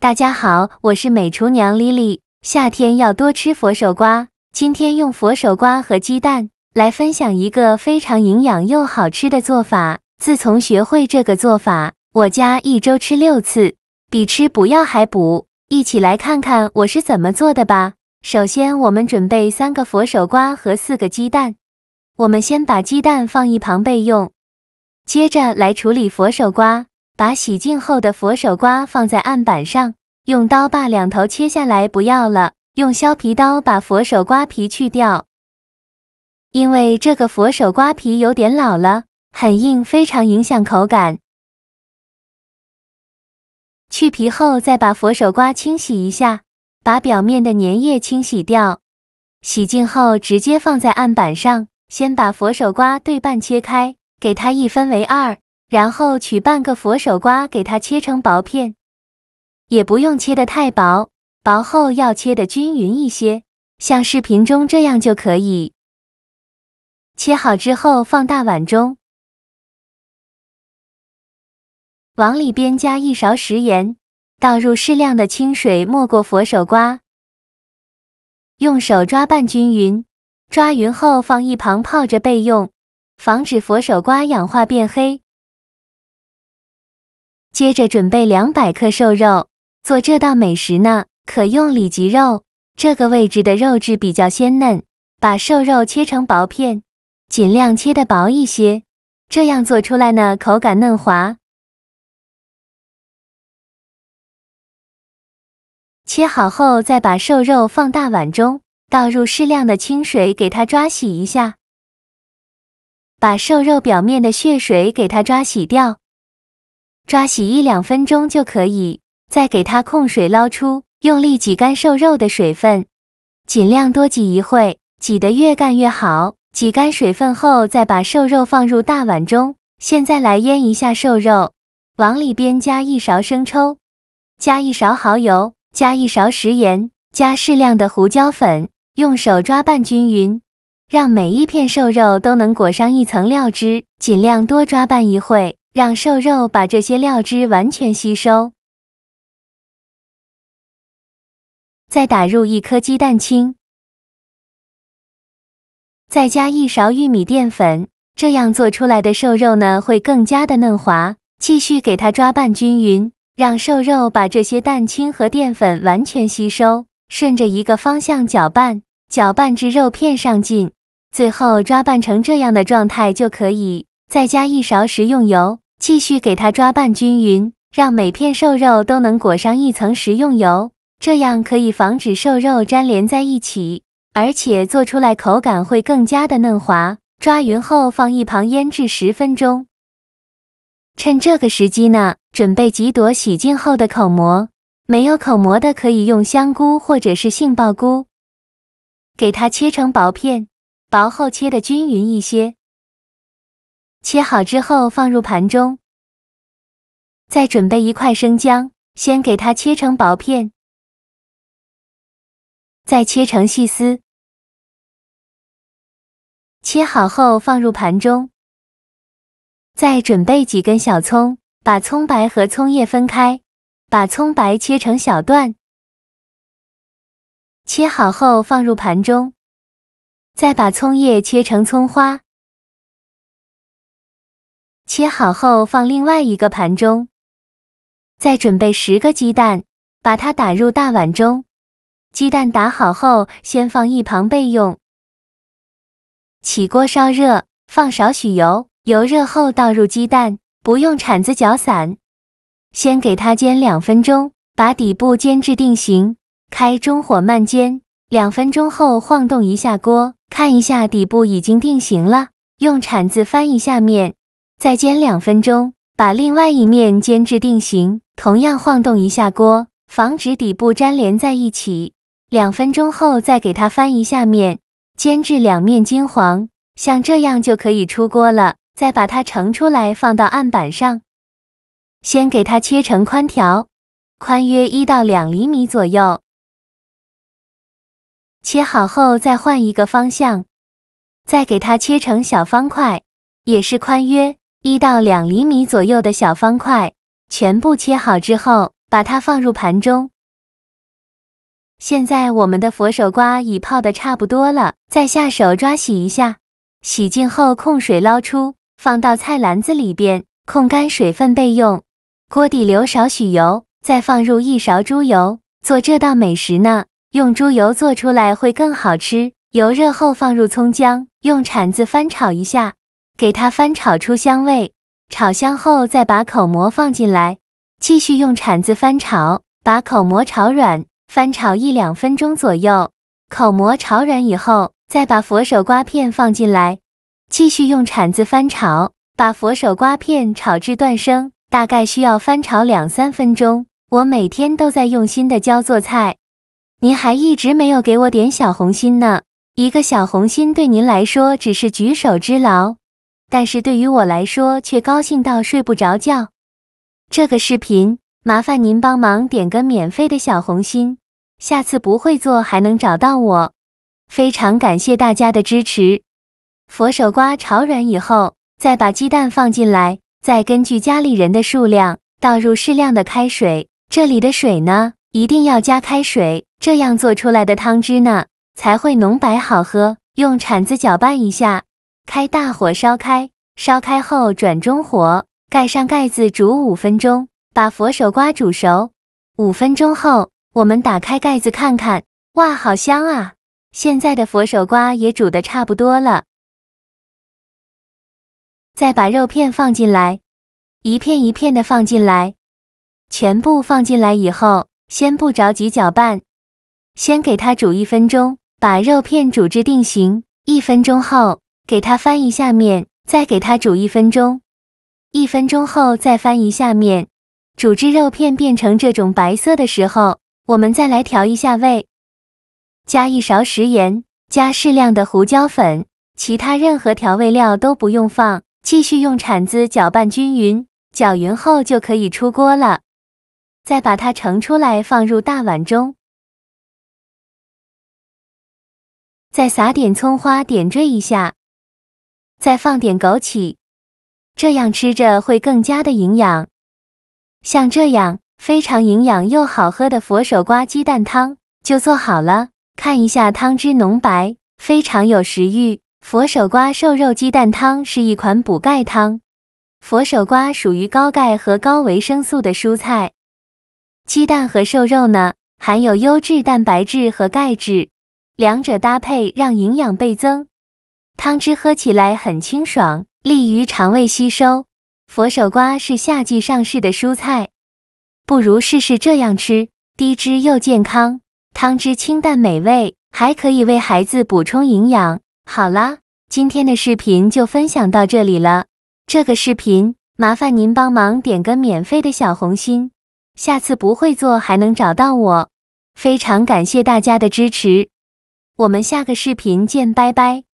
大家好，我是美厨娘 Lily。夏天要多吃佛手瓜，今天用佛手瓜和鸡蛋来分享一个非常营养又好吃的做法。自从学会这个做法，我家一周吃6次，比吃不要还补。一起来看看我是怎么做的吧。首先，我们准备3个佛手瓜和4个鸡蛋。我们先把鸡蛋放一旁备用，接着来处理佛手瓜。把洗净后的佛手瓜放在案板上，用刀把两头切下来，不要了，用削皮刀把佛手瓜皮去掉。因为这个佛手瓜皮有点老了，很硬，非常影响口感。去皮后再把佛手瓜清洗一下，把表面的粘液清洗掉。洗净后直接放在案板上，先把佛手瓜对半切开，给它1分为2。然后取半个佛手瓜，给它切成薄片，也不用切得太薄，薄后要切得均匀一些，像视频中这样就可以。切好之后放大碗中，往里边加1勺食盐，倒入适量的清水没过佛手瓜，用手抓拌均匀，抓匀后放一旁泡着备用，防止佛手瓜氧化变黑。接着准备200克瘦肉，做这道美食呢，可用里脊肉，这个位置的肉质比较鲜嫩。把瘦肉切成薄片，尽量切得薄一些，这样做出来呢，口感嫩滑。切好后再把瘦肉放大碗中，倒入适量的清水，给它抓洗一下，把瘦肉表面的血水给它抓洗掉。抓洗1-2分钟就可以，再给它控水捞出，用力挤干瘦肉的水分，尽量多挤一会，挤得越干越好。挤干水分后，再把瘦肉放入大碗中。现在来腌一下瘦肉，往里边加1勺生抽，加1勺蚝油，加1勺食盐，加适量的胡椒粉，用手抓拌均匀，让每一片瘦肉都能裹上一层料汁，尽量多抓拌一会。让瘦肉把这些料汁完全吸收。再打入1颗鸡蛋清，再加1勺玉米淀粉，这样做出来的瘦肉呢会更加的嫩滑。继续给它抓拌均匀，让瘦肉把这些蛋清和淀粉完全吸收，顺着一个方向搅拌，搅拌至肉片上劲，最后抓拌成这样的状态就可以。再加1勺食用油，继续给它抓拌均匀，让每片瘦肉都能裹上一层食用油，这样可以防止瘦肉粘连在一起，而且做出来口感会更加的嫩滑。抓匀后放一旁腌制10分钟。趁这个时机呢，准备几朵洗净后的口蘑，没有口蘑的可以用香菇或者是杏鲍菇，给它切成薄片，薄后切得均匀一些。切好之后放入盘中，再准备1块生姜，先给它切成薄片，再切成细丝。切好后放入盘中，再准备几根小葱，把葱白和葱叶分开，把葱白切成小段。切好后放入盘中，再把葱叶切成葱花。切好后放另外一个盘中，再准备10个鸡蛋，把它打入大碗中。鸡蛋打好后，先放一旁备用。起锅烧热，放少许油，油热后倒入鸡蛋，不用铲子搅散。先给它煎2分钟，把底部煎至定型，开中火慢煎。2分钟后晃动一下锅，看一下底部已经定型了，用铲子翻一下面。再煎2分钟，把另外一面煎至定型，同样晃动一下锅，防止底部粘连在一起。2分钟后再给它翻一下面，煎至2面金黄，像这样就可以出锅了。再把它盛出来放到案板上，先给它切成宽条，宽约1到2厘米左右。切好后再换一个方向，再给它切成小方块，也是宽约1到2厘米左右的小方块，全部切好之后，把它放入盘中。现在我们的佛手瓜已泡得差不多了，再下手抓洗一下，洗净后控水捞出，放到菜篮子里边，控干水分备用。锅底留少许油，再放入1勺猪油，做这道美食呢，用猪油做出来会更好吃。油热后放入葱姜，用铲子翻炒一下，给它翻炒出香味。炒香后再把口蘑放进来，继续用铲子翻炒，把口蘑炒软，翻炒1-2分钟左右。口蘑炒软以后，再把佛手瓜片放进来，继续用铲子翻炒，把佛手瓜片炒至断生，大概需要翻炒2-3分钟。我每天都在用心的教做菜，您还一直没有给我点小红心呢。一个小红心对您来说只是举手之劳，但是对于我来说却高兴到睡不着觉。这个视频麻烦您帮忙点个免费的小红心，下次不会做还能找到我。非常感谢大家的支持。佛手瓜炒软以后，再把鸡蛋放进来，再根据家里人的数量倒入适量的开水，这里的水呢，一定要加开水，这样做出来的汤汁呢才会浓白好喝。用铲子搅拌一下，开大火烧开，烧开后转中火，盖上盖子煮5分钟，把佛手瓜煮熟。5分钟后，我们打开盖子看看，哇，好香啊！现在的佛手瓜也煮得差不多了。再把肉片放进来，一片一片的放进来，全部放进来以后，先不着急搅拌，先给它煮1分钟，把肉片煮至定型。1分钟后，给它翻一下面，再给它煮1分钟。1分钟后再翻一下面，煮至肉片变成这种白色的时候，我们再来调一下味，加1勺食盐，加适量的胡椒粉，其他任何调味料都不用放，继续用铲子搅拌均匀，搅匀后就可以出锅了。再把它盛出来放入大碗中，再撒点葱花点缀一下，再放点枸杞，这样吃着会更加的营养。像这样非常营养又好喝的佛手瓜鸡蛋汤就做好了，看一下汤汁浓白，非常有食欲。佛手瓜瘦肉鸡蛋汤是一款补钙汤。佛手瓜属于高钙和高维生素的蔬菜，鸡蛋和瘦肉呢，含有优质蛋白质和钙质，两者搭配让营养倍增。汤汁喝起来很清爽，利于肠胃吸收。佛手瓜是夏季上市的蔬菜，不如试试这样吃，低脂又健康，汤汁清淡美味，还可以为孩子补充营养。好啦，今天的视频就分享到这里了。这个视频麻烦您帮忙点个免费的小红心，下次不会做还能找到我。非常感谢大家的支持，我们下个视频见，拜拜。